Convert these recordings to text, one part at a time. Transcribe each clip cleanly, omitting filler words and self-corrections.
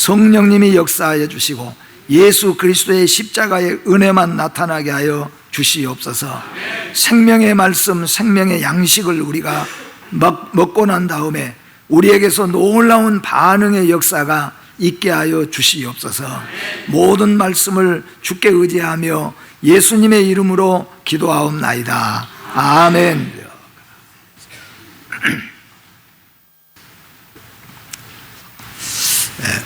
성령님이 역사하여 주시고 예수 그리스도의 십자가의 은혜만 나타나게 하여 주시옵소서. 생명의 말씀, 생명의 양식을 우리가 먹고 난 다음에 우리에게서 놀라운 반응의 역사가 있게 하여 주시옵소서. 모든 말씀을 주께 의지하며 예수님의 이름으로 기도하옵나이다. 아멘.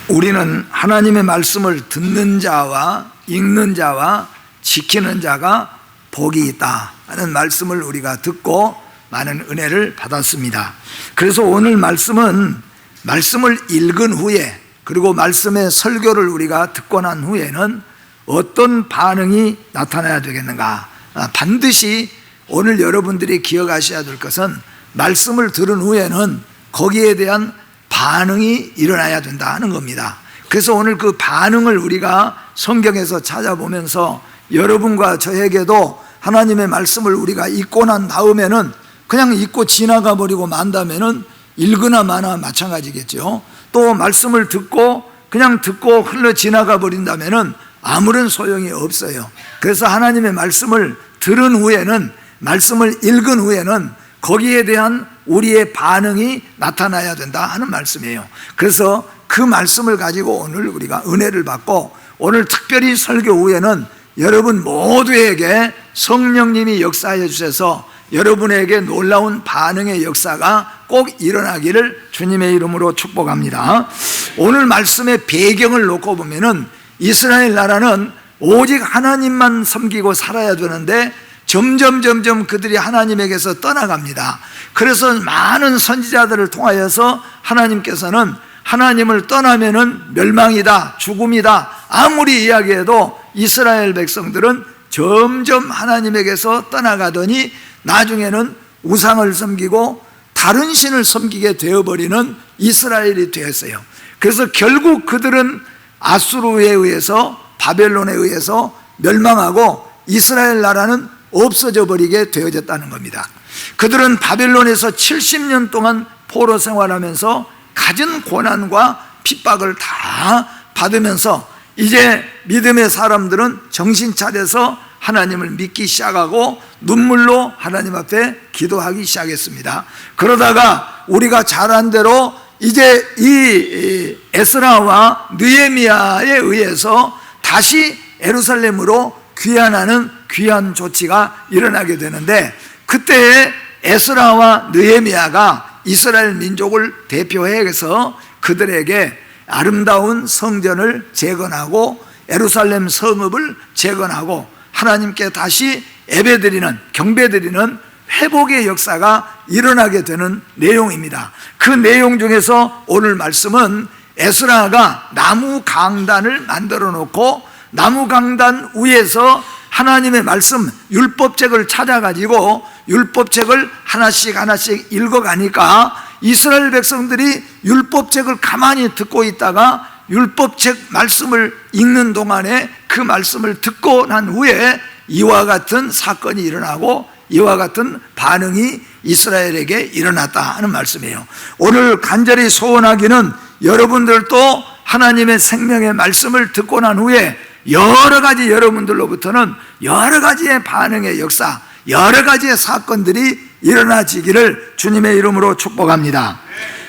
우리는 하나님의 말씀을 듣는 자와 읽는 자와 지키는 자가 복이 있다 하는 말씀을 우리가 듣고 많은 은혜를 받았습니다. 그래서 오늘 말씀은 말씀을 읽은 후에 그리고 말씀의 설교를 우리가 듣고 난 후에는 어떤 반응이 나타나야 되겠는가. 반드시 오늘 여러분들이 기억하셔야 될 것은 말씀을 들은 후에는 거기에 대한 반응이 일어나야 된다 하는 겁니다. 그래서 오늘 그 반응을 우리가 성경에서 찾아보면서 여러분과 저에게도 하나님의 말씀을 우리가 읽고 난 다음에는 그냥 읽고 지나가 버리고 만다면은 읽으나 마나 마찬가지겠죠. 또 말씀을 듣고 그냥 듣고 흘러 지나가 버린다면은 아무런 소용이 없어요. 그래서 하나님의 말씀을 들은 후에는, 말씀을 읽은 후에는 거기에 대한 우리의 반응이 나타나야 된다 하는 말씀이에요. 그래서 그 말씀을 가지고 오늘 우리가 은혜를 받고, 오늘 특별히 설교 후에는 여러분 모두에게 성령님이 역사해 주셔서 여러분에게 놀라운 반응의 역사가 꼭 일어나기를 주님의 이름으로 축복합니다. 오늘 말씀의 배경을 놓고 보면은 이스라엘 나라는 오직 하나님만 섬기고 살아야 되는데 점점 그들이 하나님에게서 떠나갑니다. 그래서 많은 선지자들을 통하여서 하나님께서는 하나님을 떠나면은 멸망이다, 죽음이다 아무리 이야기해도 이스라엘 백성들은 점점 하나님에게서 떠나가더니 나중에는 우상을 섬기고 다른 신을 섬기게 되어버리는 이스라엘이 되었어요. 그래서 결국 그들은 아수르에 의해서, 바벨론에 의해서 멸망하고 이스라엘 나라는 없어져 버리게 되어졌다는 겁니다. 그들은 바벨론에서 70년 동안 포로 생활하면서 갖은 고난과 핍박을 다 받으면서 이제 믿음의 사람들은 정신 차려서 하나님을 믿기 시작하고 눈물로 하나님 앞에 기도하기 시작했습니다. 그러다가 우리가 잘 안 대로 이제 이 에스라와 느헤미야에 의해서 다시 예루살렘으로 귀환하는 귀환 조치가 일어나게 되는데, 그때에 에스라와 느헤미야가 이스라엘 민족을 대표해서 그들에게 아름다운 성전을 재건하고 예루살렘 성읍을 재건하고 하나님께 다시 예배드리는, 경배드리는 회복의 역사가 일어나게 되는 내용입니다. 그 내용 중에서 오늘 말씀은 에스라가 나무 강단을 만들어 놓고 나무 강단 위에서 하나님의 말씀 율법책을 찾아가지고 율법책을 하나씩 읽어가니까 이스라엘 백성들이 율법책을 가만히 듣고 있다가 율법책 말씀을 읽는 동안에 그 말씀을 듣고 난 후에 이와 같은 사건이 일어나고 이와 같은 반응이 이스라엘에게 일어났다 하는 말씀이에요. 오늘 간절히 소원하기는 여러분들도 하나님의 생명의 말씀을 듣고 난 후에 여러 가지 여러분들로부터는 여러 가지의 반응의 역사, 여러 가지의 사건들이 일어나지기를 주님의 이름으로 축복합니다.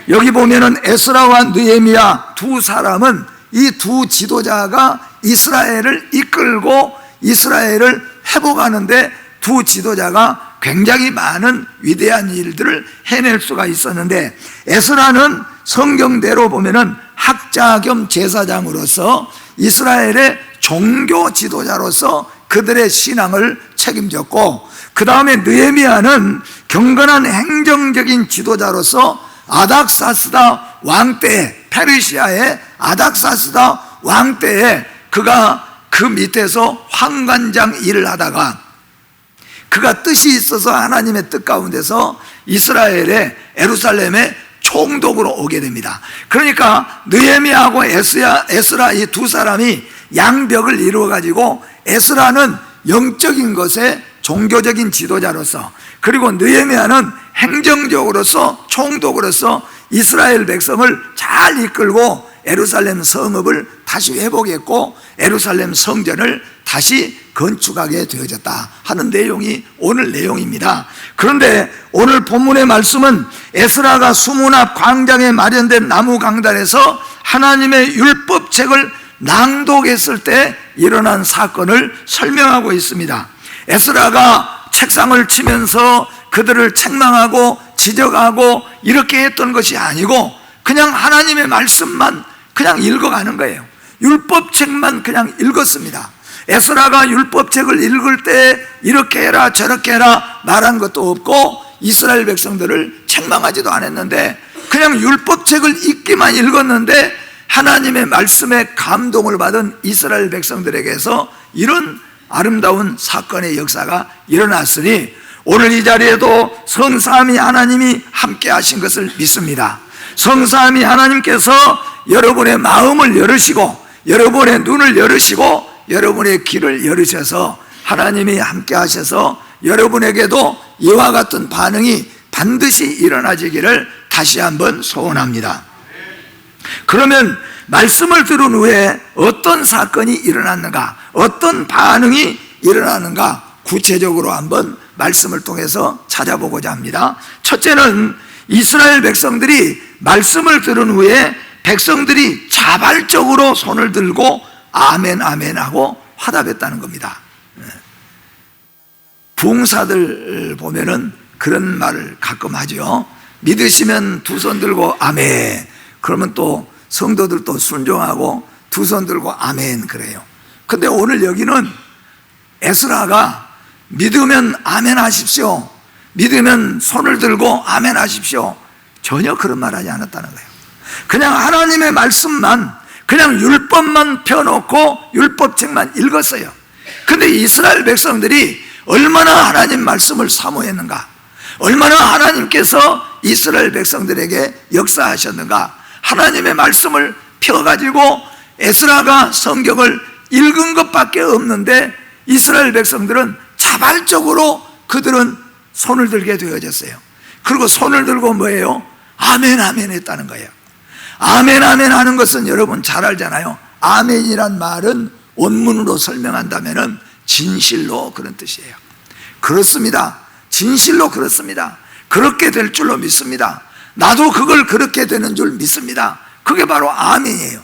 여기 보면은 에스라와 느헤미야 두 사람은, 이 두 지도자가 이스라엘을 이끌고 이스라엘을 회복하는데 두 지도자가 굉장히 많은 위대한 일들을 해낼 수가 있었는데, 에스라는 성경대로 보면은 학자 겸 제사장으로서 이스라엘의 종교 지도자로서 그들의 신앙을 책임졌고, 그 다음에 느헤미야는 경건한 행정적인 지도자로서 아닥사스다 왕 때에, 페르시아의 아닥사스다 왕 때에 그가 그 밑에서 환관장 일을 하다가 그가 뜻이 있어서 하나님의 뜻 가운데서 이스라엘의 예루살렘의 총독으로 오게 됩니다. 그러니까 느헤미야하고 에스라 이 두 사람이 양벽을 이루어 가지고 에스라는 영적인 것에 종교적인 지도자로서, 그리고 느헤미야는 행정적으로서 총독으로서 이스라엘 백성을 잘 이끌고 예루살렘 성읍을 다시 회복했고 예루살렘 성전을 다시 건축하게 되어졌다 하는 내용이 오늘 내용입니다. 그런데 오늘 본문의 말씀은 에스라가 수문 앞 광장에 마련된 나무 강단에서 하나님의 율법책을 낭독했을 때 일어난 사건을 설명하고 있습니다. 에스라가 책상을 치면서 그들을 책망하고 지적하고 이렇게 했던 것이 아니고 그냥 하나님의 말씀만 그냥 읽어가는 거예요. 율법책만 그냥 읽었습니다. 에스라가 율법책을 읽을 때 이렇게 해라 저렇게 해라 말한 것도 없고 이스라엘 백성들을 책망하지도 않았는데 그냥 율법책을 읽기만 읽었는데 하나님의 말씀에 감동을 받은 이스라엘 백성들에게서 이런 아름다운 사건의 역사가 일어났으니 오늘 이 자리에도 성삼위 하나님이 함께 하신 것을 믿습니다. 성삼위 하나님께서 여러분의 마음을 열으시고 여러분의 눈을 열으시고 여러분의 귀를 열으셔서 하나님이 함께 하셔서 여러분에게도 이와 같은 반응이 반드시 일어나지기를 다시 한번 소원합니다. 그러면 말씀을 들은 후에 어떤 사건이 일어났는가, 어떤 반응이 일어나는가 구체적으로 한번 말씀을 통해서 찾아보고자 합니다. 첫째는 이스라엘 백성들이 말씀을 들은 후에 백성들이 자발적으로 손을 들고 아멘 아멘 하고 화답했다는 겁니다. 부흥사들 보면은 그런 말을 가끔 하죠. 믿으시면 두 손 들고 아멘. 그러면 또 성도들도 순종하고 두 손 들고 아멘 그래요. 근데 오늘 여기는 에스라가 믿으면 아멘 하십시오, 믿으면 손을 들고 아멘 하십시오, 전혀 그런 말 하지 않았다는 거예요. 그냥 하나님의 말씀만 그냥 율법만 펴놓고 율법책만 읽었어요. 근데 이스라엘 백성들이 얼마나 하나님 말씀을 사모했는가, 얼마나 하나님께서 이스라엘 백성들에게 역사하셨는가. 하나님의 말씀을 펴가지고 에스라가 성경을 읽은 것밖에 없는데 이스라엘 백성들은 자발적으로 그들은 손을 들게 되어졌어요. 그리고 손을 들고 뭐예요? 아멘 아멘 했다는 거예요. 아멘 아멘 하는 것은 여러분 잘 알잖아요. 아멘이란 말은 원문으로 설명한다면 진실로 그런 뜻이에요. 그렇습니다. 진실로 그렇습니다. 그렇게 될 줄로 믿습니다. 나도 그걸 그렇게 되는 줄 믿습니다. 그게 바로 아멘이에요.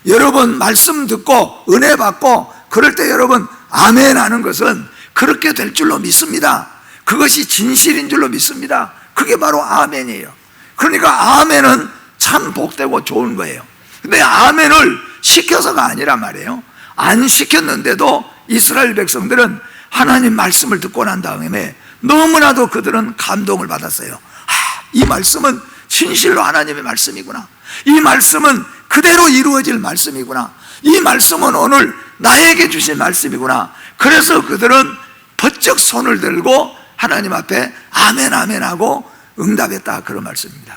여러분 말씀 듣고 은혜 받고 그럴 때 여러분 아멘 하는 것은 그렇게 될 줄로 믿습니다. 그것이 진실인 줄로 믿습니다. 그게 바로 아멘이에요. 그러니까 아멘은 참 복되고 좋은 거예요. 근데 아멘을 시켜서가 아니란 말이에요. 안 시켰는데도 이스라엘 백성들은 하나님 말씀을 듣고 난 다음에 너무나도 그들은 감동을 받았어요. 이 말씀은 진실로 하나님의 말씀이구나. 이 말씀은 그대로 이루어질 말씀이구나. 이 말씀은 오늘 나에게 주신 말씀이구나. 그래서 그들은 번쩍 손을 들고 하나님 앞에 아멘 아멘 하고 응답했다, 그런 말씀입니다.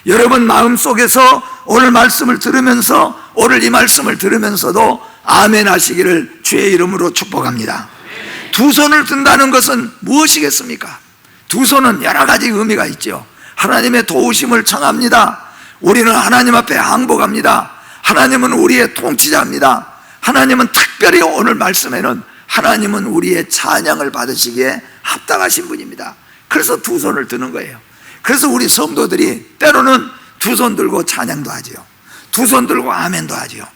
여러분 마음속에서 오늘 말씀을 들으면서 오늘 이 말씀을 들으면서도 아멘 하시기를 주의 이름으로 축복합니다. 두 손을 든다는 것은 무엇이겠습니까? 두 손은 여러 가지 의미가 있죠. 하나님의 도우심을 청합니다. 우리는 하나님 앞에 항복합니다. 하나님은 우리의 통치자입니다. 하나님은 특별히 오늘 말씀에는 하나님은 우리의 찬양을 받으시기에 합당하신 분입니다. 그래서 두 손을 드는 거예요. 그래서 우리 성도들이 때로는 두 손 들고 찬양도 하지요. 두 손 들고 아멘도 하지요.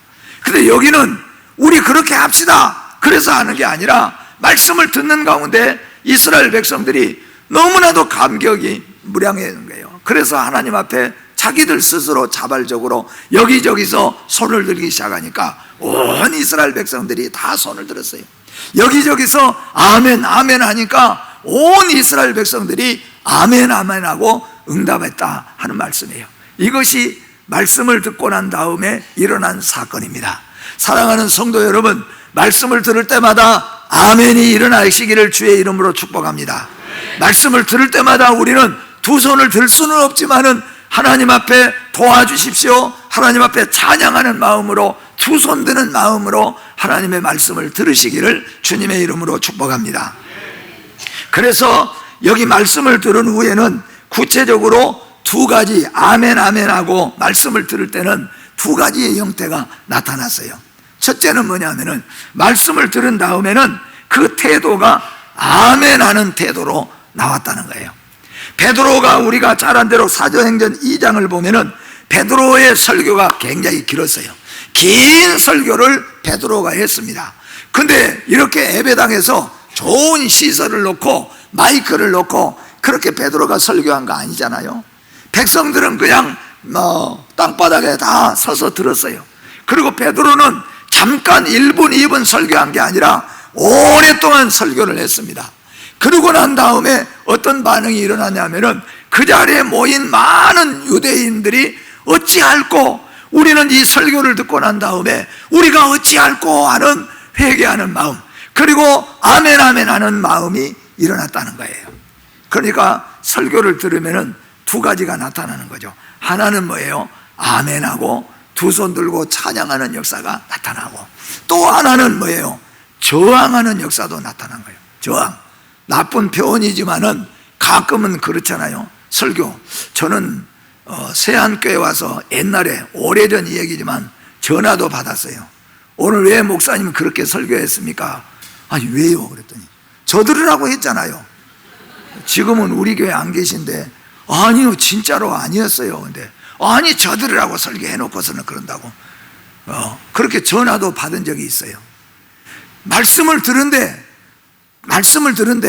근데 여기는 우리 그렇게 합시다 그래서 하는 게 아니라 말씀을 듣는 가운데 이스라엘 백성들이 너무나도 감격이 무량했는 거예요. 그래서 하나님 앞에 자기들 스스로 자발적으로 여기저기서 손을 들기 시작하니까 온 이스라엘 백성들이 다 손을 들었어요. 여기저기서 아멘 아멘 하니까 온 이스라엘 백성들이 아멘 아멘 하고 응답했다 하는 말씀이에요. 이것이 말씀을 듣고 난 다음에 일어난 사건입니다. 사랑하는 성도 여러분, 말씀을 들을 때마다 아멘이 일어나시기를 주의 이름으로 축복합니다. 말씀을 들을 때마다 우리는 두 손을 들 수는 없지만은 하나님 앞에 도와주십시오, 하나님 앞에 찬양하는 마음으로 두 손 드는 마음으로 하나님의 말씀을 들으시기를 주님의 이름으로 축복합니다. 그래서 여기 말씀을 들은 후에는 구체적으로 두 가지, 아멘 아멘하고 말씀을 들을 때는 두 가지의 형태가 나타났어요. 첫째는 뭐냐면은 말씀을 들은 다음에는 그 태도가 아멘하는 태도로 나왔다는 거예요. 베드로가 우리가 잘 안 대로 사도행전 2장을 보면은 베드로의 설교가 굉장히 길었어요. 긴 설교를 베드로가 했습니다. 근데 이렇게 예배당에서 좋은 시설을 놓고 마이크를 놓고 그렇게 베드로가 설교한 거 아니잖아요. 백성들은 그냥 땅바닥에 다 서서 들었어요. 그리고 베드로는 잠깐 1분 2분 설교한 게 아니라 오랫동안 설교를 했습니다. 그러고 난 다음에 어떤 반응이 일어나냐면은 그 자리에 모인 많은 유대인들이 어찌할꼬, 우리는 이 설교를 듣고 난 다음에 우리가 어찌할꼬 하는 회개하는 마음, 그리고 아멘 아멘 하는 마음이 일어났다는 거예요. 그러니까 설교를 들으면은 두 가지가 나타나는 거죠. 하나는 뭐예요? 아멘하고 두 손 들고 찬양하는 역사가 나타나고, 또 하나는 뭐예요? 저항하는 역사도 나타난 거예요. 저항. 나쁜 표현이지만은 가끔은 그렇잖아요. 설교. 저는 세안교회 와서 옛날에 오래전 이야기지만 전화도 받았어요. 오늘 왜 목사님 그렇게 설교했습니까? 아니 왜요? 그랬더니 저 들으라고 했잖아요. 지금은 우리 교회 안 계신데 아니요 진짜로 아니었어요. 근데 아니 저 들으라고 설교해놓고서는 그런다고 그렇게 전화도 받은 적이 있어요. 말씀을 들은데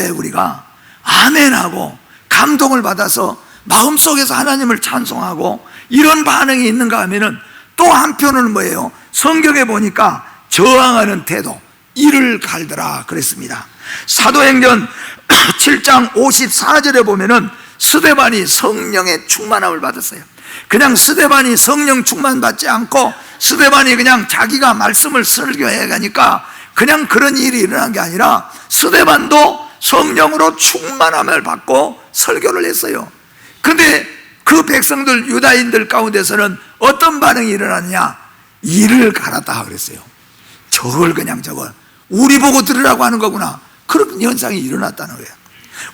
우리가 아멘하고 감동을 받아서 마음속에서 하나님을 찬송하고 이런 반응이 있는가 하면은 또 한편은 뭐예요? 성경에 보니까 저항하는 태도, 이를 갈더라 그랬습니다. 사도행전 7장 54절에 보면은 스데반이 성령의 충만함을 받았어요. 그냥 스데반이 성령 충만 받지 않고 스데반이 그냥 자기가 말씀을 설교해 가니까 그냥 그런 일이 일어난 게 아니라 스데반도 성령으로 충만함을 받고 설교를 했어요. 근데 그 백성들, 유다인들 가운데서는 어떤 반응이 일어났냐? 이를 갈았다 그랬어요. 저걸 우리 보고 들으라고 하는 거구나. 그런 현상이 일어났다는 거예요.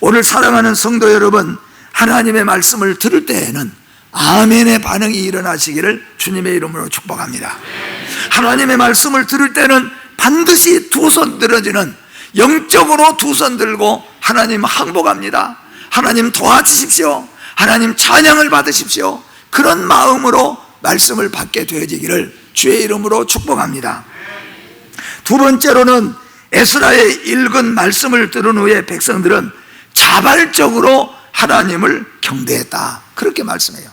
오늘 사랑하는 성도 여러분, 하나님의 말씀을 들을 때에는 아멘의 반응이 일어나시기를 주님의 이름으로 축복합니다. 하나님의 말씀을 들을 때는 반드시 두 손 들어지는, 영적으로 두 손 들고 하나님 항복합니다, 하나님 도와주십시오, 하나님 찬양을 받으십시오, 그런 마음으로 말씀을 받게 되어지기를 주의 이름으로 축복합니다. 두 번째로는 에스라의 읽은 말씀을 들은 후에 백성들은 자발적으로 하나님을 경배했다 그렇게 말씀해요.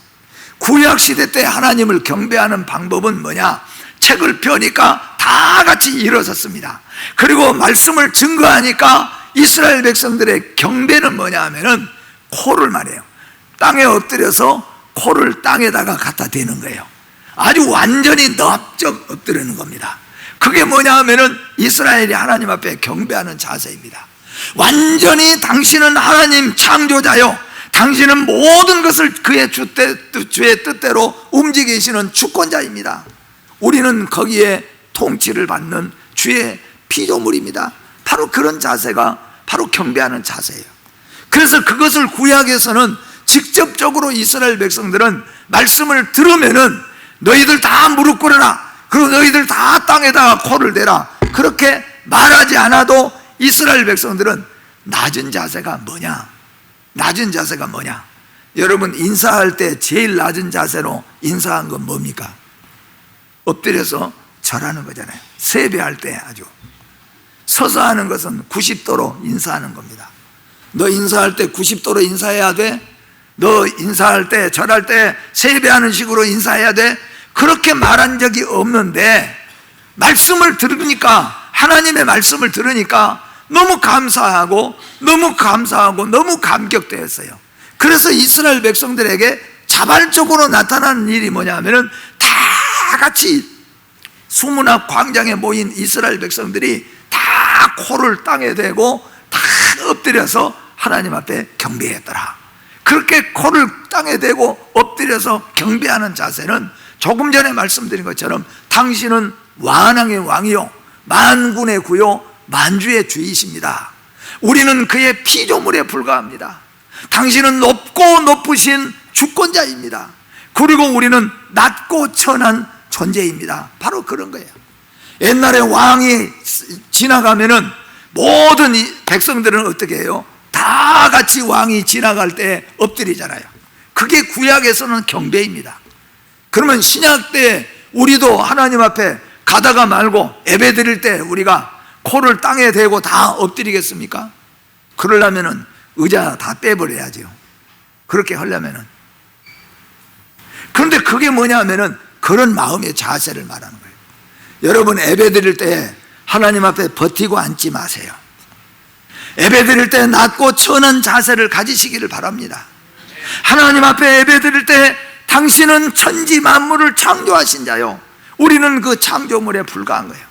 구약시대 때 하나님을 경배하는 방법은 뭐냐? 책을 펴니까 다 같이 일어섰습니다. 그리고 말씀을 증거하니까 이스라엘 백성들의 경배는 뭐냐 하면은 코를 말해요. 땅에 엎드려서 코를 땅에다가 갖다 대는 거예요. 아주 완전히 넓적 엎드리는 겁니다. 그게 뭐냐 하면은 이스라엘이 하나님 앞에 경배하는 자세입니다. 완전히 당신은 하나님 창조자요, 당신은 모든 것을 그의 주의 뜻대로 움직이시는 주권자입니다. 우리는 거기에 통치를 받는 주의 피조물입니다. 바로 그런 자세가 바로 경배하는 자세예요. 그래서 그것을 구약에서는 직접적으로 이스라엘 백성들은 말씀을 들으면은 너희들 다 무릎 꿇어라, 그리고 너희들 다 땅에다가 코를 대라, 그렇게 말하지 않아도 이스라엘 백성들은 낮은 자세가 뭐냐? 낮은 자세가 뭐냐? 여러분 인사할 때 제일 낮은 자세로 인사한 건 뭡니까? 엎드려서 절하는 거잖아요. 세배할 때 아주 서서 하는 것은 90도로 인사하는 겁니다. 너 인사할 때 90도로 인사해야 돼? 너 인사할 때, 절할 때 세배하는 식으로 인사해야 돼? 그렇게 말한 적이 없는데 말씀을 들으니까, 하나님의 말씀을 들으니까 너무 감사하고 너무 감격되었어요. 그래서 이스라엘 백성들에게 자발적으로 나타나는 일이 뭐냐 하면은 다 같이 수문 앞 광장에 모인 이스라엘 백성들이 다 코를 땅에 대고 다 엎드려서 하나님 앞에 경배했더라. 그렇게 코를 땅에 대고 엎드려서 경배하는 자세는 조금 전에 말씀드린 것처럼 당신은 만왕의 왕이요 만군의 구요 만주의 주이십니다. 우리는 그의 피조물에 불과합니다. 당신은 높고 높으신 주권자입니다. 그리고 우리는 낮고 천한 존재입니다. 바로 그런 거예요. 옛날에 왕이 지나가면은 모든 이 백성들은 어떻게 해요? 다 같이 왕이 지나갈 때 엎드리잖아요. 그게 구약에서는 경배입니다. 그러면 신약 때 우리도 하나님 앞에 가다가 말고 예배 드릴 때 우리가 코를 땅에 대고 다 엎드리겠습니까? 그러려면은 의자 다 빼버려야죠. 그렇게 하려면은. 그런데 그게 뭐냐 하면은 그런 마음의 자세를 말하는 거예요. 여러분 예배 드릴 때 하나님 앞에 버티고 앉지 마세요. 예배 드릴 때 낮고 천한 자세를 가지시기를 바랍니다. 하나님 앞에 예배 드릴 때 당신은 천지 만물을 창조하신 자요, 우리는 그 창조물에 불과한 거예요.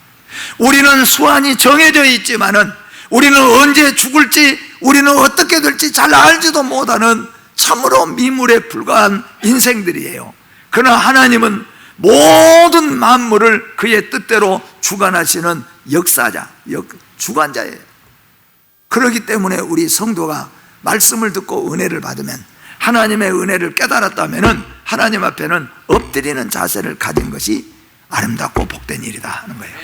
우리는 수완이 정해져 있지만은 우리는 언제 죽을지, 우리는 어떻게 될지 잘 알지도 못하는 참으로 미물에 불과한 인생들이에요. 그러나 하나님은 모든 만물을 그의 뜻대로 주관하시는 역사자, 주관자예요. 그렇기 때문에 우리 성도가 말씀을 듣고 은혜를 받으면, 하나님의 은혜를 깨달았다면 하나님 앞에는 엎드리는 자세를 가진 것이 아름답고 복된 일이다 하는 거예요.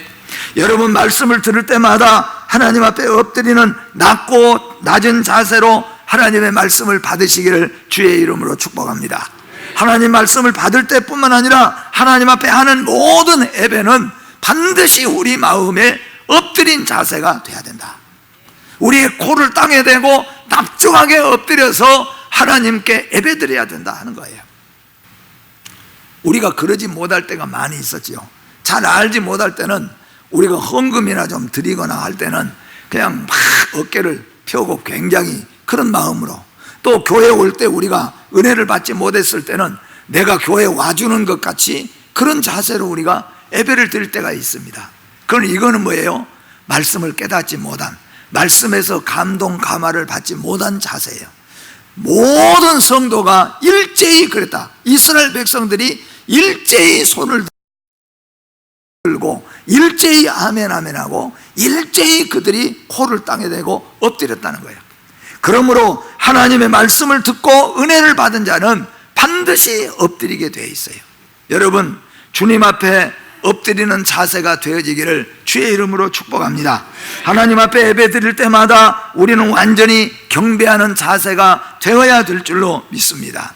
여러분 말씀을 들을 때마다 하나님 앞에 엎드리는 낮고 낮은 자세로 하나님의 말씀을 받으시기를 주의 이름으로 축복합니다. 하나님 말씀을 받을 때뿐만 아니라 하나님 앞에 하는 모든 예배는 반드시 우리 마음에 엎드린 자세가 돼야 된다. 우리의 코를 땅에 대고 납중하게 엎드려서 하나님께 예배드려야 된다 하는 거예요. 우리가 그러지 못할 때가 많이 있었지요. 잘 알지 못할 때는 우리가 헌금이나 좀 드리거나 할 때는 그냥 막 어깨를 펴고 굉장히 그런 마음으로, 또 교회 올 때 우리가 은혜를 받지 못했을 때는 내가 교회 와주는 것 같이 그런 자세로 우리가 예배를 드릴 때가 있습니다. 그럼 이거는 뭐예요? 말씀을 깨닫지 못한, 말씀에서 감동 감화를 받지 못한 자세예요. 모든 성도가 일제히 그랬다. 이스라엘 백성들이 일제히 손을 들고 일제히 아멘 아멘 하고 일제히 그들이 코를 땅에 대고 엎드렸다는 거예요. 그러므로 하나님의 말씀을 듣고 은혜를 받은 자는 반드시 엎드리게 되어 있어요. 여러분 주님 앞에 엎드리는 자세가 되어지기를 주의 이름으로 축복합니다. 하나님 앞에 예배 드릴 때마다 우리는 완전히 경배하는 자세가 되어야 될 줄로 믿습니다.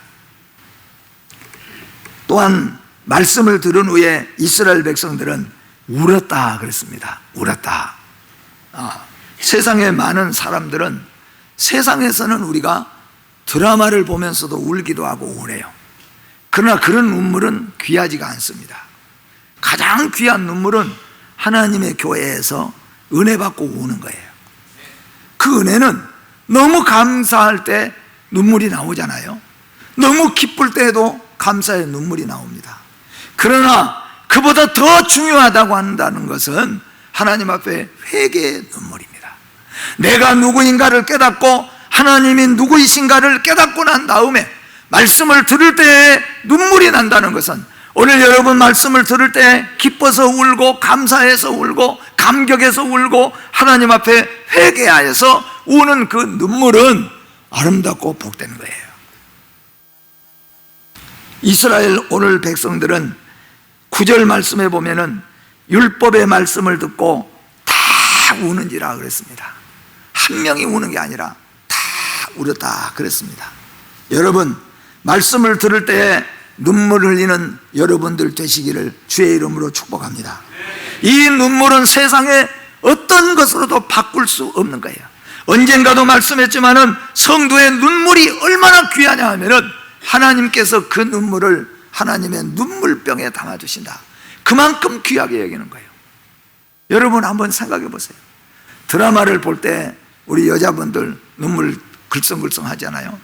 또한 말씀을 들은 후에 이스라엘 백성들은 울었다 그랬습니다. 울었다. 세상에 많은 사람들은, 세상에서는 우리가 드라마를 보면서도 울기도 하고 우네요. 그러나 그런 눈물은 귀하지가 않습니다. 가장 귀한 눈물은 하나님의 교회에서 은혜 받고 우는 거예요. 그 은혜는 너무 감사할 때 눈물이 나오잖아요. 너무 기쁠 때에도 감사의 눈물이 나옵니다. 그러나 그보다 더 중요하다고 한다는 것은 하나님 앞에 회개의 눈물입니다. 내가 누구인가를 깨닫고 하나님이 누구이신가를 깨닫고 난 다음에 말씀을 들을 때 눈물이 난다는 것은, 오늘 여러분 말씀을 들을 때 기뻐서 울고 감사해서 울고 감격해서 울고 하나님 앞에 회개하여서 우는 그 눈물은 아름답고 복된 거예요. 이스라엘 오늘 백성들은 9절 말씀에 보면은 율법의 말씀을 듣고 다 우는지라 그랬습니다. 한 명이 우는 게 아니라 다 울었다 그랬습니다. 여러분 말씀을 들을 때 눈물 흘리는 여러분들 되시기를 주의 이름으로 축복합니다. 이 눈물은 세상에 어떤 것으로도 바꿀 수 없는 거예요. 언젠가도 말씀했지만은 성도의 눈물이 얼마나 귀하냐 하면은 하나님께서 그 눈물을 하나님의 눈물병에 담아주신다. 그만큼 귀하게 여기는 거예요. 여러분 한번 생각해 보세요. 드라마를 볼 때 우리 여자분들 눈물 글썽글썽 하잖아요.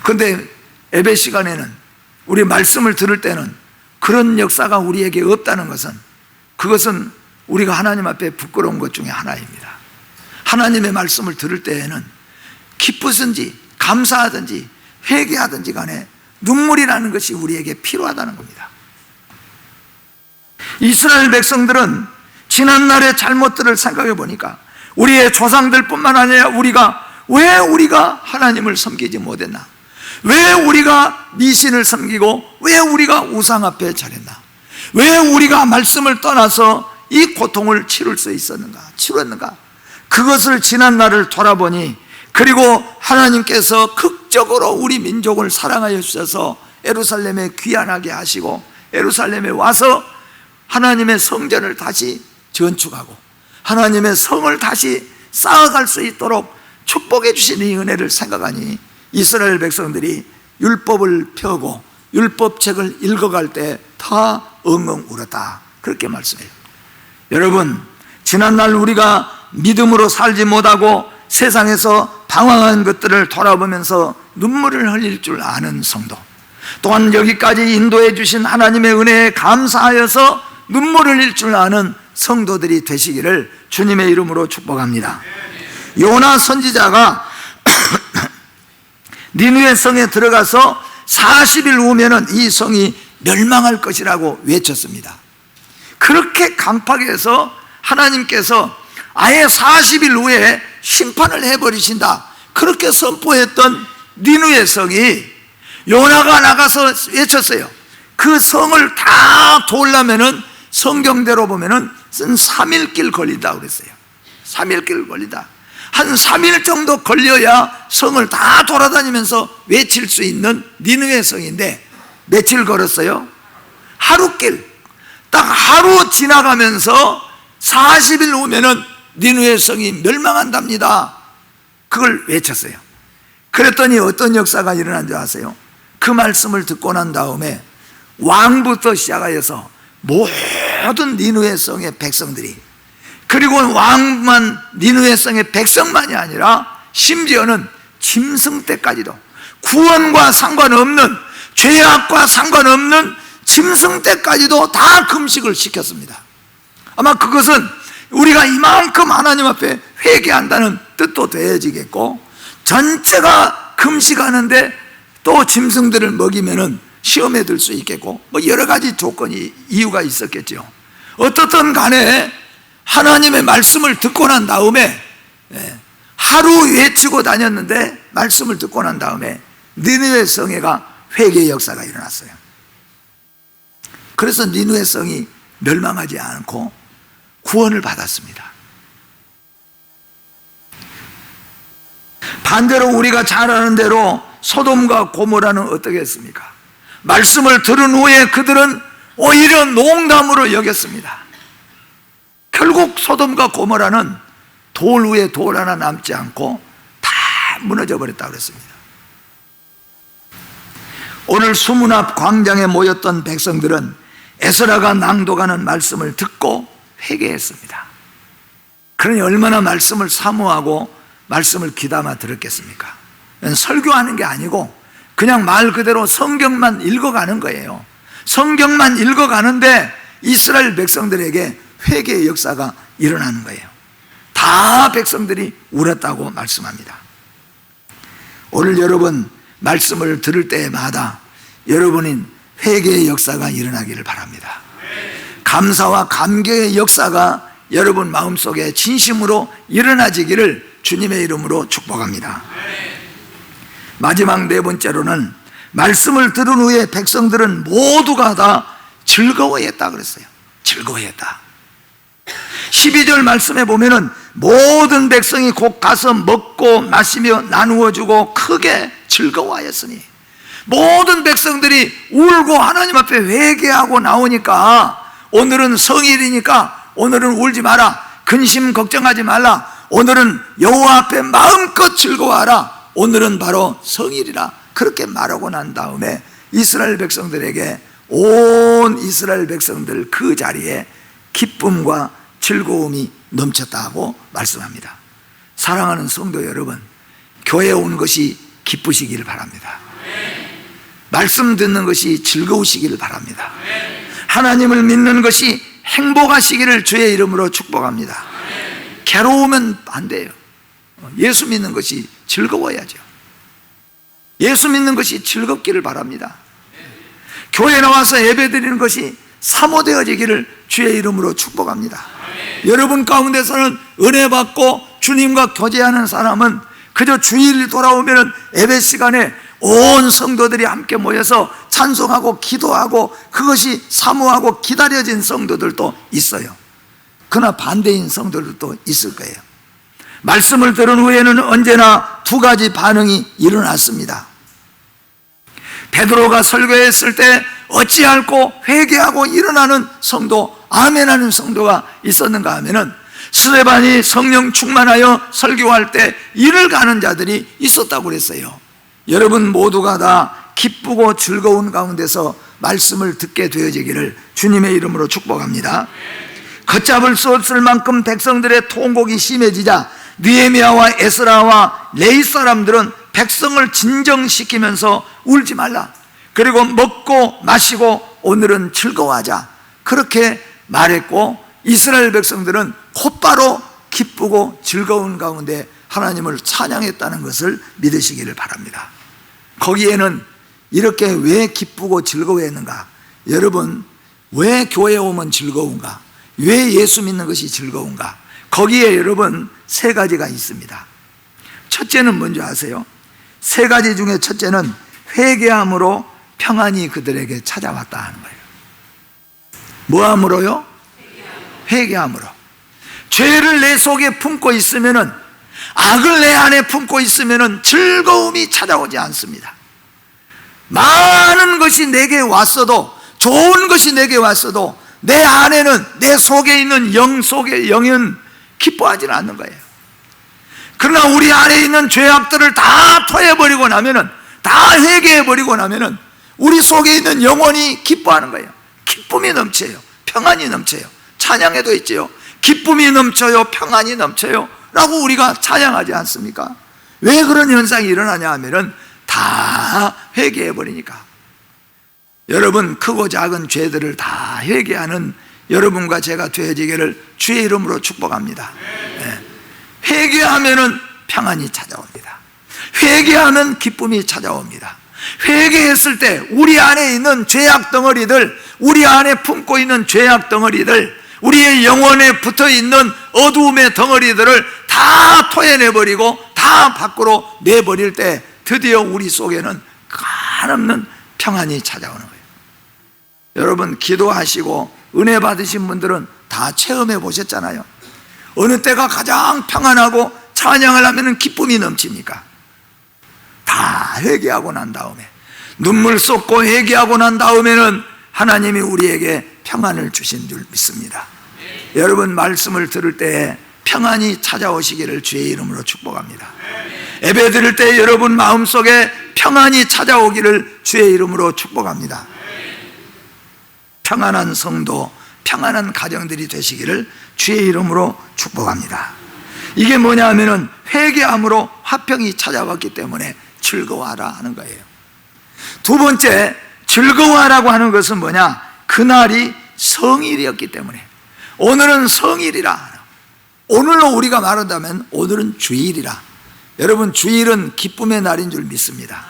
그런데 예배 시간에는, 우리 말씀을 들을 때는 그런 역사가 우리에게 없다는 것은, 그것은 우리가 하나님 앞에 부끄러운 것 중에 하나입니다. 하나님의 말씀을 들을 때에는 기쁘든지 감사하든지 회개하든지 간에 눈물이 나는 것이 우리에게 필요하다는 겁니다. 이스라엘 백성들은 지난날의 잘못들을 생각해 보니까 우리의 조상들뿐만 아니라 왜 우리가 하나님을 섬기지 못했나? 왜 우리가 미신을 섬기고 왜 우리가 우상 앞에 절했나? 왜 우리가 말씀을 떠나서 이 고통을 치룰 수 치렀는가? 그것을 지난 날을 돌아보니, 그리고 하나님께서 극적으로 우리 민족을 사랑하여 주셔서 예루살렘에 귀환하게 하시고 예루살렘에 와서 하나님의 성전을 다시 건축하고 하나님의 성을 다시 쌓아갈 수 있도록 축복해 주신 이 은혜를 생각하니 이스라엘 백성들이 율법을 펴고 율법책을 읽어갈 때 다 엉엉 울었다, 그렇게 말씀해요. 여러분, 지난날 우리가 믿음으로 살지 못하고 세상에서 방황한 것들을 돌아보면서 눈물을 흘릴 줄 아는 성도, 또한 여기까지 인도해 주신 하나님의 은혜에 감사하여서 눈물을 흘릴 줄 아는 성도들이 되시기를 주님의 이름으로 축복합니다. 요나 선지자가 니느웨 성에 들어가서 40일 후면은 이 성이 멸망할 것이라고 외쳤습니다. 그렇게 강팍해서 하나님께서 아예 40일 후에 심판을 해버리신다, 그렇게 선포했던 니느웨 성이 요나가 나가서 외쳤어요. 그 성을 다 돌려면은 성경대로 보면은 3일길 걸린다고 그랬어요. 3일길 걸린다. 한 3일 정도 걸려야 성을 다 돌아다니면서 외칠 수 있는 니느웨 성인데 며칠 걸었어요? 하루길. 딱 하루 지나가면서 40일 후면은 니느웨 성이 멸망한답니다. 그걸 외쳤어요. 그랬더니 어떤 역사가 일어난 줄 아세요? 그 말씀을 듣고 난 다음에 왕부터 시작하여서 모든 니느웨 성의 백성들이, 그리고 왕만 니느웨 성의 백성만이 아니라 심지어는 짐승떼까지도, 구원과 상관없는, 죄악과 상관없는 짐승떼까지도 다 금식을 시켰습니다. 아마 그것은 우리가 이만큼 하나님 앞에 회개한다는 뜻도 되어지겠고, 전체가 금식하는데 또 짐승들을 먹이면은 시험에 들 수 있겠고, 여러 가지 조건이, 이유가 있었겠죠. 어떻든 간에 하나님의 말씀을 듣고 난 다음에 하루 외치고 다녔는데 말씀을 듣고 난 다음에 니느웨 성에가 회개의 역사가 일어났어요. 그래서 니느웨 성이 멸망하지 않고 구원을 받았습니다. 반대로 우리가 잘 아는 대로 소돔과 고모라는 어떻게 했습니까? 말씀을 들은 후에 그들은 오히려 농담으로 여겼습니다. 결국 소돔과 고모라는 돌 위에 돌 하나 남지 않고 다 무너져 버렸다고 그랬습니다. 오늘 수문 앞 광장에 모였던 백성들은 에스라가 낭독하는 말씀을 듣고 회개했습니다. 그러니 얼마나 말씀을 사모하고 말씀을 귀담아 들었겠습니까? 설교하는 게 아니고 그냥 말 그대로 성경만 읽어가는 거예요. 성경만 읽어가는데 이스라엘 백성들에게 회개의 역사가 일어나는 거예요. 다 백성들이 울었다고 말씀합니다. 오늘 여러분 말씀을 들을 때마다 여러분인 회개의 역사가 일어나기를 바랍니다. 감사와 감격의 역사가 여러분 마음속에 진심으로 일어나지기를 주님의 이름으로 축복합니다. 마지막 네 번째로는 말씀을 들은 후에 백성들은 모두가 다 즐거워했다 그랬어요. 즐거워했다. 12절 말씀에 보면은 모든 백성이 곧 가서 먹고 마시며 나누어 주고 크게 즐거워하였으니, 모든 백성들이 울고 하나님 앞에 회개하고 나오니까, 오늘은 성일이니까 오늘은 울지 마라, 근심 걱정하지 말라, 오늘은 여호와 앞에 마음껏 즐거워하라, 오늘은 바로 성일이라, 그렇게 말하고 난 다음에 이스라엘 백성들에게, 온 이스라엘 백성들 그 자리에 기쁨과 즐거움이 넘쳤다고 말씀합니다. 사랑하는 성도 여러분, 교회에 온 것이 기쁘시기를 바랍니다. 말씀 듣는 것이 즐거우시기를 바랍니다. 하나님을 믿는 것이 행복하시기를 주의 이름으로 축복합니다. 괴로우면 안 돼요. 예수 믿는 것이 즐거워야죠. 예수 믿는 것이 즐겁기를 바랍니다. 교회에 나와서 예배드리는 것이 사모되어지기를 주의 이름으로 축복합니다. 여러분 가운데서는 은혜 받고 주님과 교제하는 사람은 그저 주일 돌아오면 예배 시간에 온 성도들이 함께 모여서 찬송하고 기도하고 그것이 사모하고 기다려진 성도들도 있어요. 그러나 반대인 성도들도 있을 거예요. 말씀을 들은 후에는 언제나 두 가지 반응이 일어났습니다. 베드로가 설교했을 때 어찌할꼬 회개하고 일어나는 성도, 아멘하는 성도가 있었는가 하면은 스데반이 성령 충만하여 설교할 때 이를 가는 자들이 있었다고 그랬어요. 여러분 모두가 다 기쁘고 즐거운 가운데서 말씀을 듣게 되어지기를 주님의 이름으로 축복합니다. 걷잡을 수 없을 만큼 백성들의 통곡이 심해지자 느헤미야와 에스라와 레위 사람들은 백성을 진정시키면서 울지 말라, 그리고 먹고 마시고 오늘은 즐거워하자, 그렇게 말했고 이스라엘 백성들은 곧바로 기쁘고 즐거운 가운데 하나님을 찬양했다는 것을 믿으시기를 바랍니다. 거기에는 이렇게 왜 기쁘고 즐거워했는가? 여러분, 왜 교회에 오면 즐거운가? 왜 예수 믿는 것이 즐거운가? 거기에 여러분 세 가지가 있습니다. 첫째는 뭔지 아세요? 세 가지 중에 첫째는 회개함으로 평안이 그들에게 찾아왔다 하는 거예요. 뭐함으로요? 회개함으로. 죄를 내 속에 품고 있으면은, 악을 내 안에 품고 있으면은 즐거움이 찾아오지 않습니다. 많은 것이 내게 왔어도, 좋은 것이 내게 왔어도 내 안에는, 내 속에 있는 영 속의 영은 기뻐하지는 않는 거예요. 그러나 우리 안에 있는 죄악들을 다 토해버리고 나면은, 다 회개해버리고 나면은 우리 속에 있는 영혼이 기뻐하는 거예요. 기쁨이 넘쳐요. 평안이 넘쳐요. 찬양에도 있지요. 기쁨이 넘쳐요. 평안이 넘쳐요. 라고 우리가 찬양하지 않습니까? 왜 그런 현상이 일어나냐 하면은 다 회개해버리니까. 여러분, 크고 작은 죄들을 다 회개하는 여러분과 제가 되어지기를 주의 이름으로 축복합니다. 네. 회개하면은 평안이 찾아옵니다. 회개하면 기쁨이 찾아옵니다. 회개했을 때 우리 안에 있는 죄악 덩어리들, 우리 안에 품고 있는 죄악 덩어리들, 우리의 영혼에 붙어있는 어두움의 덩어리들을 다 토해내버리고 다 밖으로 내버릴 때 드디어 우리 속에는 한없는 평안이 찾아오는 거예요. 여러분, 기도하시고 은혜 받으신 분들은 다 체험해 보셨잖아요. 어느 때가 가장 평안하고 찬양을 하면 기쁨이 넘칩니까? 다 회개하고 난 다음에, 눈물 쏟고 회개하고 난 다음에는 하나님이 우리에게 평안을 주신 줄 믿습니다. 여러분, 말씀을 들을 때 평안이 찾아오시기를 주의 이름으로 축복합니다. 예배 드릴 때 여러분 마음속에 평안이 찾아오기를 주의 이름으로 축복합니다. 평안한 성도, 평안한 가정들이 되시기를 주의 이름으로 축복합니다. 이게 뭐냐 하면은 회개함으로 화평이 찾아왔기 때문에 즐거워하라 하는 거예요. 두 번째, 즐거워하라고 하는 것은 뭐냐? 그날이 성일이었기 때문에. 오늘은 성일이라. 오늘로 우리가 말한다면 오늘은 주일이라. 여러분, 주일은 기쁨의 날인 줄 믿습니다.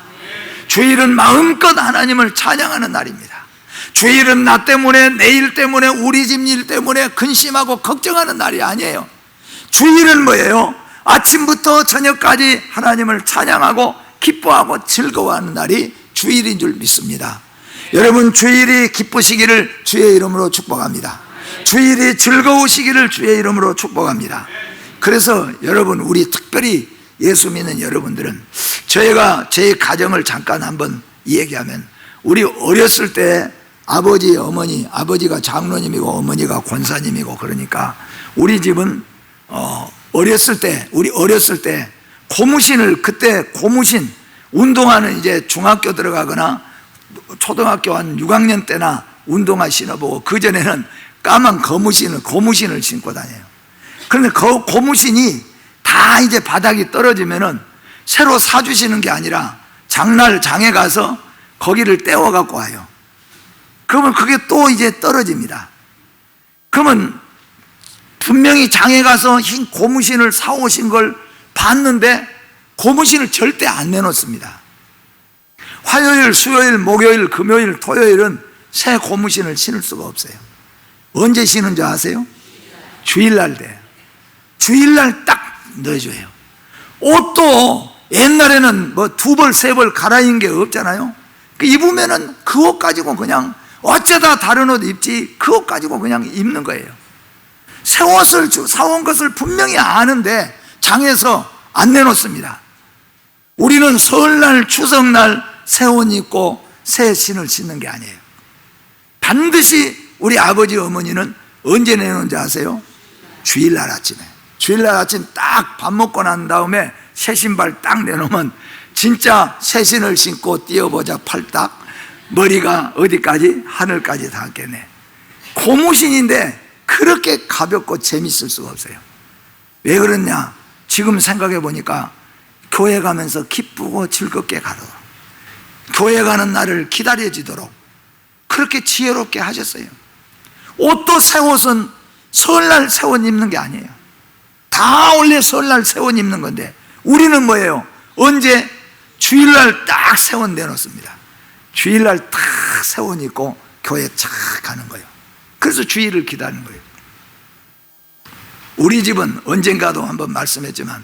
주일은 마음껏 하나님을 찬양하는 날입니다. 주일은 나 때문에, 내일 때문에, 우리 집 일 때문에 근심하고 걱정하는 날이 아니에요. 주일은 뭐예요? 아침부터 저녁까지 하나님을 찬양하고 기뻐하고 즐거워하는 날이 주일인 줄 믿습니다. 여러분, 주일이 기쁘시기를 주의 이름으로 축복합니다. 주일이 즐거우시기를 주의 이름으로 축복합니다. 그래서 여러분, 우리 특별히 예수 믿는 여러분들은, 저희가 제 가정을 잠깐 한번 얘기하면, 우리 어렸을 때 아버지, 어머니, 아버지가 장로님이고 어머니가 권사님이고, 그러니까 우리 집은 어렸을 때, 우리 어렸을 때 고무신을, 그때 고무신, 운동화는 이제 중학교 들어가거나 초등학교 한 6학년 때나 운동화 신어보고, 그전에는 까만 고무신을 신고 다녀요. 그런데 그 고무신이 다 이제 바닥이 떨어지면은 새로 사주시는 게 아니라 장날 장에 가서 거기를 떼어 갖고 와요. 그러면 그게 또 이제 떨어집니다. 그러면 분명히 장에 가서 흰 고무신을 사오신 걸 봤는데 고무신을 절대 안 내놓습니다. 화요일, 수요일, 목요일, 금요일, 토요일은 새 고무신을 신을 수가 없어요. 언제 신은 줄 아세요? 주일날 돼. 주일날 딱 넣어줘요. 옷도 옛날에는 뭐 2벌, 3벌 갈아입은 게 없잖아요. 입으면은 그 옷 가지고 그냥 어쩌다 다른 옷 입지 그 옷 가지고 그냥 입는 거예요. 새 옷을 사온 것을 분명히 아는데 장에서 안 내놓습니다. 우리는 설날, 추석날 새 옷 입고 새 신을 신는 게 아니에요. 반드시 우리 아버지 어머니는 언제 내놓는지 아세요? 주일날 아침에. 주일날 아침 딱 밥 먹고 난 다음에 새 신발 딱 내놓으면 진짜 새 신을 신고 뛰어보자 팔딱 머리가 어디까지? 하늘까지 닿겠네. 고무신인데 그렇게 가볍고 재밌을 수가 없어요. 왜 그러냐? 지금 생각해 보니까 교회 가면서 기쁘고 즐겁게 가도록, 교회 가는 날을 기다려지도록 그렇게 지혜롭게 하셨어요. 옷도 새 옷은 설날 새 옷 입는 게 아니에요. 다 원래 설날 새 옷 입는 건데 우리는 뭐예요? 언제? 주일날 딱 새 옷 내놓습니다. 주일날 딱 새 옷 입고 교회 착 가는 거예요. 그래서 주일을 기다리는 거예요. 우리 집은 언젠가도 한번 말씀했지만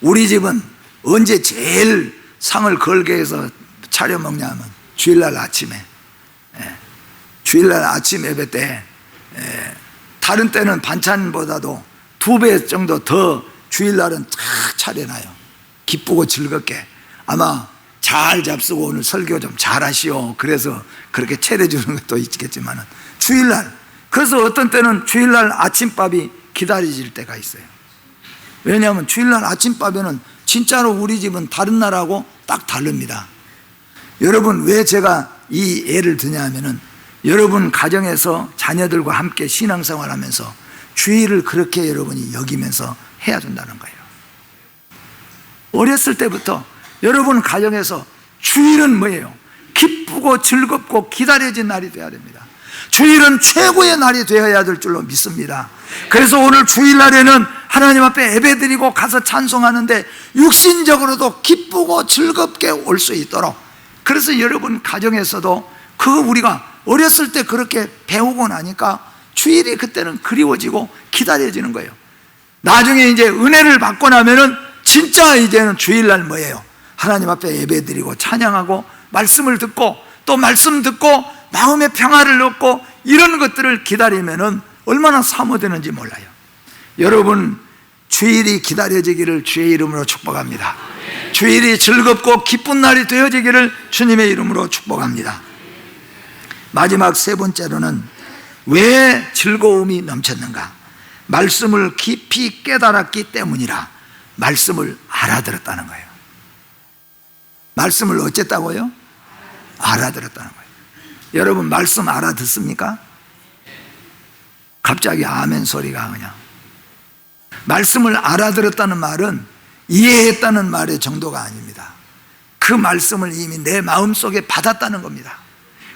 우리 집은 언제 제일 상을 걸게 해서 차려 먹냐면 주일날 아침에, 주일날 아침 예배 때, 다른 때는 반찬보다도 2배 정도 더 주일날은 쫙 차려놔요. 기쁘고 즐겁게. 아마 잘 잡수고 오늘 설교 좀 잘하시오 그래서 그렇게 차려주는 것도 있겠지만 주일날, 그래서 어떤 때는 주일날 아침밥이 기다려질 때가 있어요. 왜냐하면 주일날 아침밥에는 진짜로 우리 집은 다른 날하고 딱 다릅니다. 여러분, 왜 제가 이 예를 드냐 하면은 여러분 가정에서 자녀들과 함께 신앙생활 하면서 주일을 그렇게 여러분이 여기면서 해야 된다는 거예요. 어렸을 때부터 여러분 가정에서 주일은 뭐예요? 기쁘고 즐겁고 기다려진 날이 되어야 됩니다. 주일은 최고의 날이 되어야 될 줄로 믿습니다. 그래서 오늘 주일날에는 하나님 앞에 예배드리고 가서 찬송하는데 육신적으로도 기쁘고 즐겁게 올 수 있도록, 그래서 여러분 가정에서도 그거 우리가 어렸을 때 그렇게 배우고 나니까 주일이 그때는 그리워지고 기다려지는 거예요. 나중에 이제 은혜를 받고 나면은 진짜 이제는 주일날 뭐예요? 하나님 앞에 예배드리고 찬양하고 말씀을 듣고 또 말씀 듣고 마음의 평화를 얻고 이런 것들을 기다리면은 얼마나 사모되는지 몰라요. 여러분, 주일이 기다려지기를 주의 이름으로 축복합니다. 주일이 즐겁고 기쁜 날이 되어지기를 주님의 이름으로 축복합니다. 마지막 3번째로는 왜 즐거움이 넘쳤는가? 말씀을 깊이 깨달았기 때문이라. 말씀을 알아들었다는 거예요. 말씀을 어쨌다고요? 알아들었다는 거예요. 여러분, 말씀 알아듣습니까? 갑자기 아멘 소리가 그냥. 말씀을 알아들었다는 말은 이해했다는 말의 정도가 아닙니다. 그 말씀을 이미 내 마음속에 받았다는 겁니다.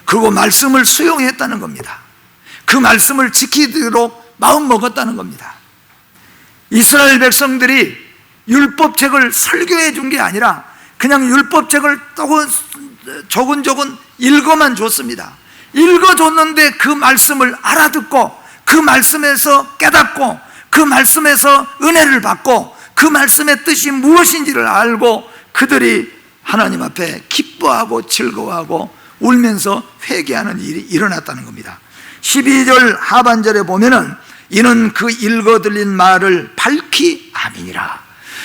그리고 말씀을 수용했다는 겁니다. 그 말씀을 지키도록 마음 먹었다는 겁니다. 이스라엘 백성들이 율법책을 설교해 준 게 아니라 그냥 율법책을 조근조근 읽어만 줬습니다. 읽어줬는데 그 말씀을 알아듣고 그 말씀에서 깨닫고 그 말씀에서 은혜를 받고 그 말씀의 뜻이 무엇인지를 알고 그들이 하나님 앞에 기뻐하고 즐거워하고 울면서 회개하는 일이 일어났다는 겁니다. 12절 하반절에 보면은 이는 그 읽어 들린 말을 밝히 아멘이라.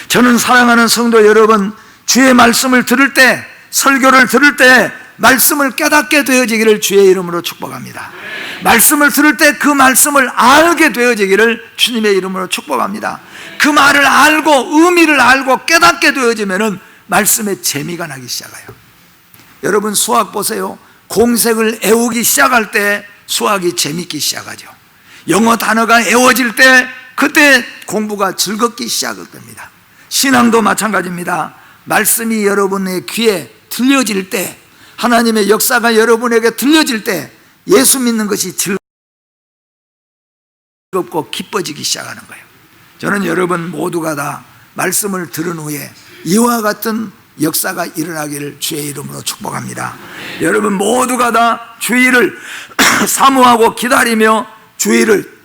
저는 사랑하는 성도 여러분, 주의 말씀을 들을 때, 설교를 들을 때 말씀을 깨닫게 되어지기를 주의 이름으로 축복합니다. 말씀을 들을 때 그 말씀을 알게 되어지기를 주님의 이름으로 축복합니다. 그 말을 알고 의미를 알고 깨닫게 되어지면은 말씀의 재미가 나기 시작해요. 여러분, 수학 보세요. 공색을 애우기 시작할 때 수학이 재밌기 시작하죠. 영어 단어가 애워질 때 그때 공부가 즐겁기 시작됩니다. 신앙도 마찬가지입니다. 말씀이 여러분의 귀에 들려질 때, 하나님의 역사가 여러분에게 들려질 때 예수 믿는 것이 즐겁고 기뻐지기 시작하는 거예요. 저는 여러분 모두가 다 말씀을 들은 후에 이와 같은 역사가 일어나기를 주의 이름으로 축복합니다. 여러분 모두가 다 주일을 사모하고 기다리며 주일을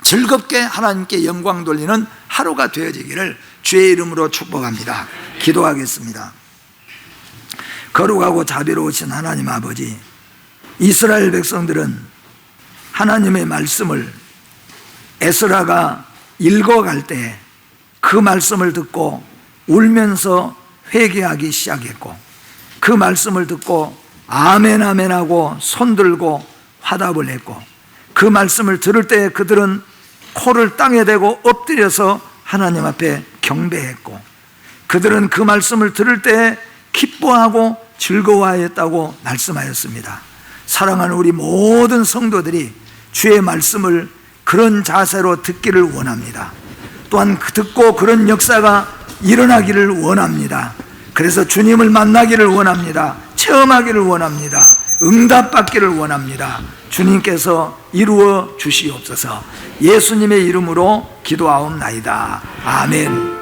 즐겁게 하나님께 영광 돌리는 하루가 되어지기를 주의 이름으로 축복합니다. 기도하겠습니다. 거룩하고 자비로우신 하나님 아버지, 이스라엘 백성들은 하나님의 말씀을 에스라가 읽어갈 때 그 말씀을 듣고 울면서 회개하기 시작했고, 그 말씀을 듣고 아멘 아멘 하고 손들고 화답을 했고, 그 말씀을 들을 때 그들은 코를 땅에 대고 엎드려서 하나님 앞에 경배했고, 그들은 그 말씀을 들을 때 기뻐하고 즐거워하였다고 말씀하였습니다. 사랑하는 우리 모든 성도들이 주의 말씀을 그런 자세로 듣기를 원합니다. 또한 듣고 그런 역사가 일어나기를 원합니다. 그래서 주님을 만나기를 원합니다. 체험하기를 원합니다. 응답받기를 원합니다. 주님께서 이루어 주시옵소서. 예수님의 이름으로 기도하옵나이다. 아멘.